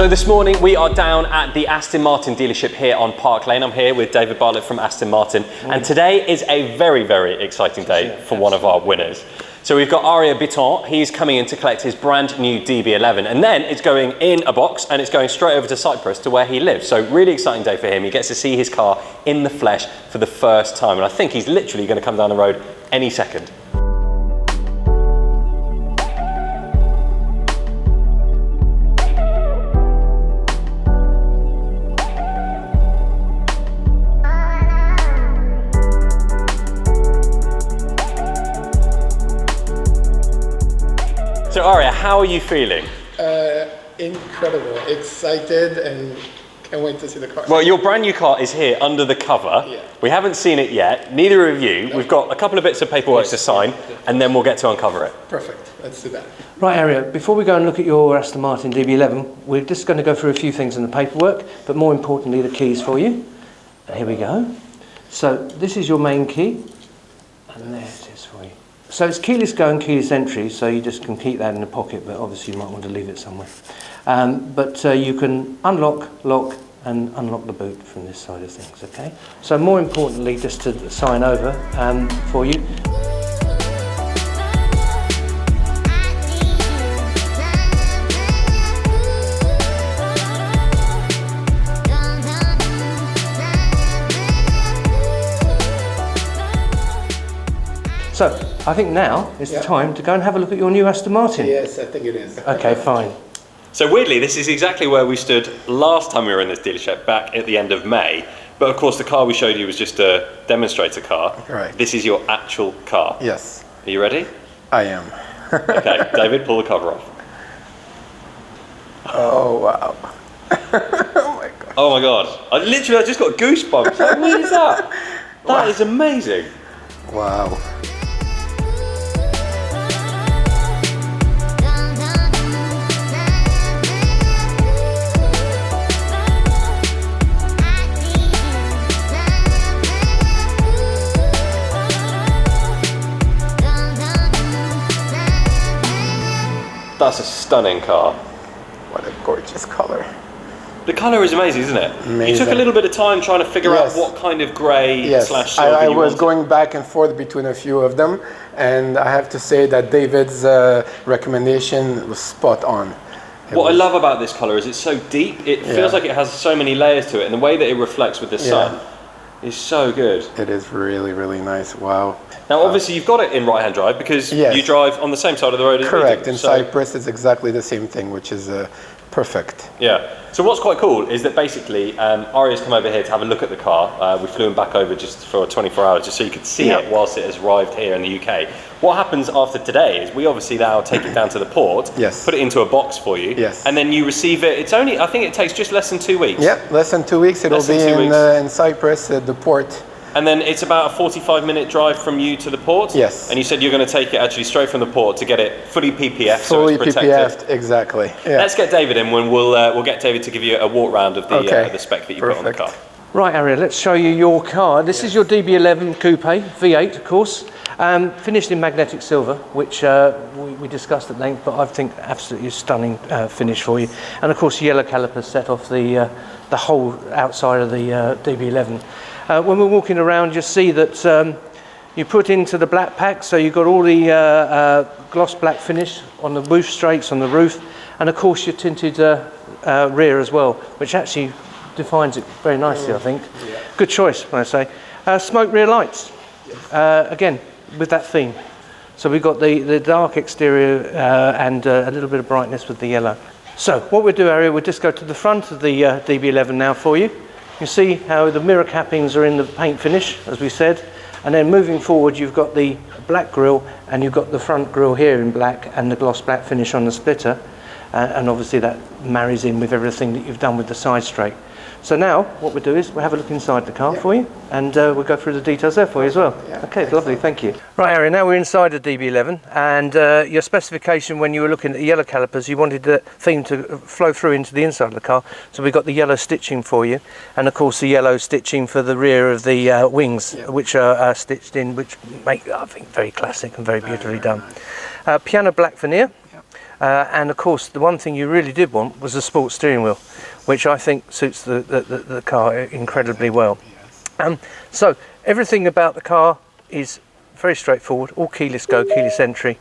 So this morning we are down at the Aston Martin dealership here on Park Lane. I'm here with David Bartlett from Aston Martin, and today is a very, very exciting day for one of our winners. So we've got Arieh Bitton. He's coming in to collect his brand new DB11, and then it's going in a box and it's going straight over to Cyprus to where he lives. So really exciting day for him. He gets to see his car in the flesh for the first time, and I think he's literally going to come down the road any second. So Arieh, how are you feeling? Incredible, excited, and can't wait to see the car. Well, your brand new car is here under the cover. Yeah. We haven't seen it yet, neither of you. No. We've got a couple of bits of paperwork to sign, and then we'll get to uncover it. Perfect, let's do that. Right, Arieh, before we go and look at your Aston Martin DB11, we're just going to go through a few things in the paperwork, but more importantly, the keys for you. Here we go. So this is your main key, and there it is for you. So it's keyless go and keyless entry, so you just can keep that in the pocket, but obviously you might want to leave it somewhere. But you can unlock, lock, and unlock the boot from this side of things, okay? So more importantly, just to sign over for you. So, I think now is the time to go and have a look at your new Aston Martin. Yes, I think it is. Okay, fine. So weirdly, this is exactly where we stood last time we were in this dealership, back at the end of May. But of course, the car we showed you was just a demonstrator car. Right. This is your actual car. Yes. Are you ready? I am. Okay, David, pull the cover off. Oh, wow. Oh my God. Oh my God. I just got goosebumps. How weird is that? That is amazing. Wow. That's a stunning car. What a gorgeous color. The colour is amazing, isn't it? Amazing. You took a little bit of time trying to figure out what kind of grey slash silver I you was wanted. going back and forth between a few of them, and I have to say that David's recommendation was spot on. What I love about this colour is it's so deep. It feels like it has so many layers to it, and the way that it reflects with the sun is so good. It is really, really nice. Wow. Now, obviously, you've got it in right-hand drive because you drive on the same side of the road as we do. Correct. In Cyprus, it's exactly the same thing, which is perfect. Yeah. So what's quite cool is that basically Arieh's come over here to have a look at the car. We flew him back over just for 24 hours just so you could see it whilst it has arrived here in the UK. What happens after today is we obviously now take it down to the port, put it into a box for you, and then you receive it. It's only, I think it takes just less than 2 weeks. Yeah, less than 2 weeks. It'll be in Cyprus at the port. And then it's about a 45-minute drive from you to the port? Yes. And you said you're going to take it actually straight from the port to get it fully PPF, fully so it's protected. PPF'd, exactly. Yeah. Let's get David in when we'll get David to give you a walk round of the spec that you put on the car. Right, Arieh, let's show you your car. This is your DB11 Coupe V8, of course. Finished in magnetic silver, which we discussed at length, but I think absolutely stunning finish for you. And of course, yellow calipers set off the whole outside of the DB11. When we're walking around, you'll see that you put into the black pack, so you've got all the gloss black finish on the roof strakes, on the roof, and of course your tinted rear as well, which actually defines it very nicely, I think. Yeah. Good choice, when I say. Smoke rear lights, again, with that theme. So we've got the dark exterior and a little bit of brightness with the yellow. So what we'll do, Arieh, we'll just go to the front of the DB11 now for you. You see how the mirror cappings are in the paint finish, as we said, and then moving forward you've got the black grille and you've got the front grille here in black and the gloss black finish on the splitter, and obviously that marries in with everything that you've done with the side straight. So now what we'll do is we'll have a look inside the car for you, and we'll go through the details there for you as well. Okay, lovely, thank you. Right, Arieh, now we're inside the DB11, and your specification when you were looking at the yellow calipers, you wanted the theme to flow through into the inside of the car, so we've got the yellow stitching for you, and of course the yellow stitching for the rear of the wings, which are stitched in, which make, I think, very classic and very beautifully done. Piano black veneer. And of course, the one thing you really did want was a sports steering wheel, which I think suits the car incredibly well. So everything about the car is very straightforward, all keyless go, keyless entry.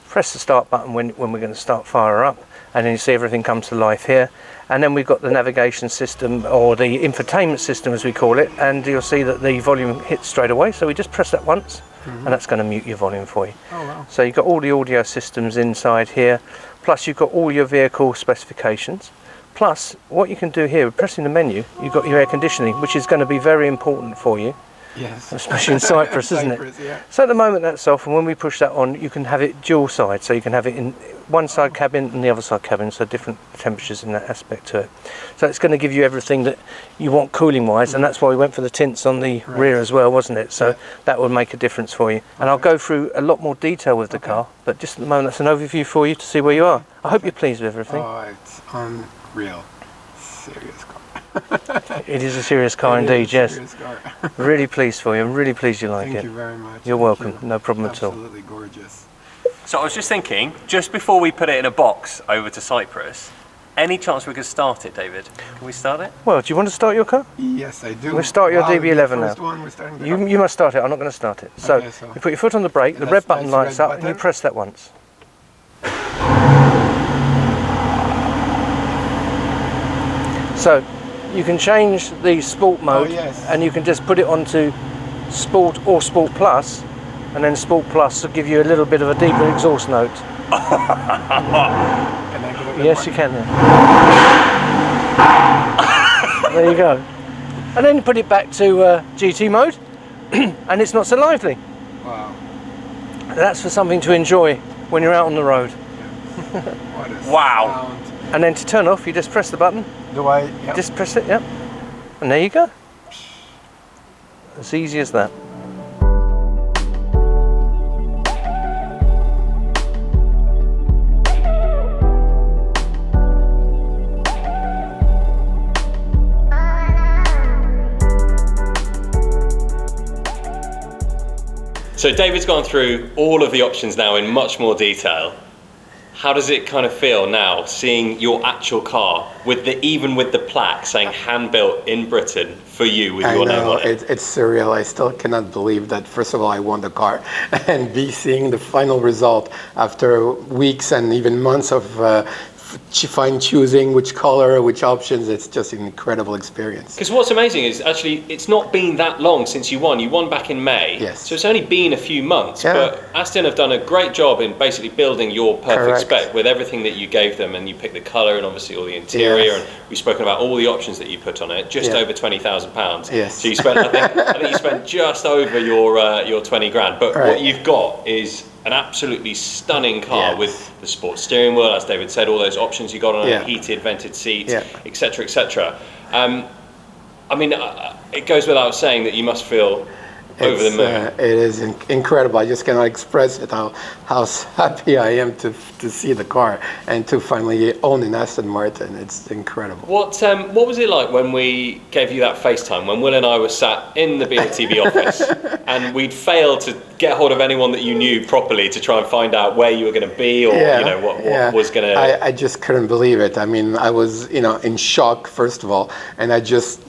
Press the start button when we're going to start fire up, and then you see everything comes to life here. And then we've got the navigation system, or the infotainment system as we call it, and you'll see that the volume hits straight away. So we just press that once, and that's going to mute your volume for you. Oh, wow. So you've got all the audio systems inside here, plus you've got all your vehicle specifications. Plus, what you can do here, with pressing the menu, you've got your air conditioning, which is going to be very important for you. Yes. Especially in Cyprus, isn't it? Yeah. So at the moment that's off, and when we push that on, you can have it dual side. So you can have it in one side cabin and the other side cabin, so different temperatures in that aspect to it. So it's going to give you everything that you want cooling wise, and that's why we went for the tints on the rear as well, wasn't it? So that will make a difference for you. And I'll go through a lot more detail with the car, but just at the moment that's an overview for you to see where you are. I hope you're pleased with everything. Oh, it's unreal. Serious car. It is a serious car indeed, yes. Serious car. Really pleased for you. I'm really pleased you like it. Thank you very much. You're welcome. No problem at all. Absolutely gorgeous. So I was just thinking, just before we put it in a box over to Cyprus, any chance we could start it, David? Can we start it? Well, do you want to start your car? Yes, I do. We'll start your DB11 first now. One, we're starting the car. You must start it. I'm not going to start it. So, Okay, so you put your foot on the brake, the red button lights up, and you press that once. So, you can change the sport mode, and you can just put it onto sport or sport plus, and then sport plus will give you a little bit of a deeper exhaust note. Can I go with Yes, you can then. There you go. And then you put it back to GT mode, and it's not so lively. Wow. That's for something to enjoy when you're out on the road. What a Wow. sound. And then to turn off, you just press the button. Do I? Yep. Just press it, yep. And there you go. As easy as that. So David's gone through all of the options now in much more detail. How does it kind of feel now, seeing your actual car, with even with the plaque saying hand-built in Britain for you with your name on it? It's surreal. I still cannot believe that, first of all, I won the car, and B, seeing the final result after weeks and even months of fine-choosing which color, which options. It's just an incredible experience. Because what's amazing is actually it's not been that long since you won. You won back in May. Yes. So it's only been a few months. Yeah. But Aston have done a great job in basically building your perfect Correct. spec with everything that you gave them, and you picked the colour and obviously all the interior, Yes. and we've spoken about all the options that you put on it. Just Yeah. over £20,000. Yes. So you spent, I think you spent just over your 20 grand. But Right. what you've got is an absolutely stunning car Yes. with the sports steering wheel, as David said, all those options you got on Yeah. it, heated, vented seats, Yeah. etc., etc. I mean, it goes without saying that you must feel over the moon. It is incredible. I just cannot express it how happy I am to see the car and to finally own an Aston Martin. It's incredible. What was it like when we gave you that FaceTime, when Will and I were sat in the BOTB office and we'd failed to get hold of anyone that you knew properly to try and find out where you were going to be, or what was going to... I just couldn't believe it. I mean, I was in shock, first of all, and I just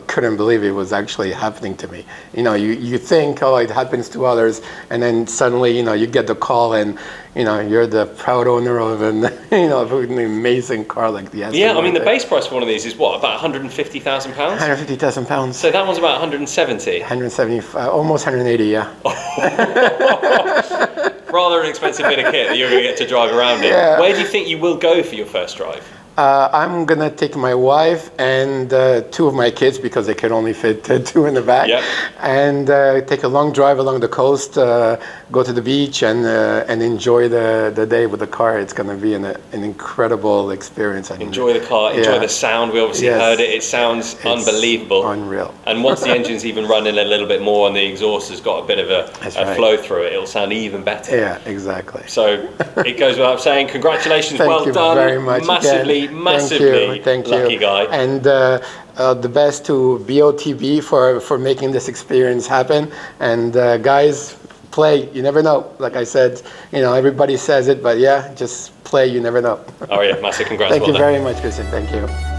couldn't believe it was actually happening to me. You think, oh, it happens to others, and then suddenly, you get the call, and you're the proud owner of an, of an amazing car like the Aston Yeah, I mean, the Martin. base price for one of these is what, about £150,000? £150,000. So that one's about 170. 175, almost 180, yeah. Rather an expensive bit of kit that you're going to get to drive around in. Yeah. Where do you think you will go for your first drive? I'm gonna take my wife and two of my kids, because they can only fit two in the back, Yep. and take a long drive along the coast, go to the beach, and enjoy the day with the car. It's gonna be an incredible experience. Enjoy the car, enjoy the sound. We obviously heard it. It sounds unbelievable. Unreal. And once the engine's even running a little bit more and the exhaust has got a bit of a flow through it, it'll sound even better. Yeah, exactly. So it goes without saying, congratulations, Thank well you done. very much. Massively Thank you. lucky guy. And the best to BOTB for making this experience happen. And guys, play. You never know. Like I said, you know, everybody says it, but yeah, just play. You never know. Arieh, massive congrats. Thank well you done. very much, Christian. Thank you.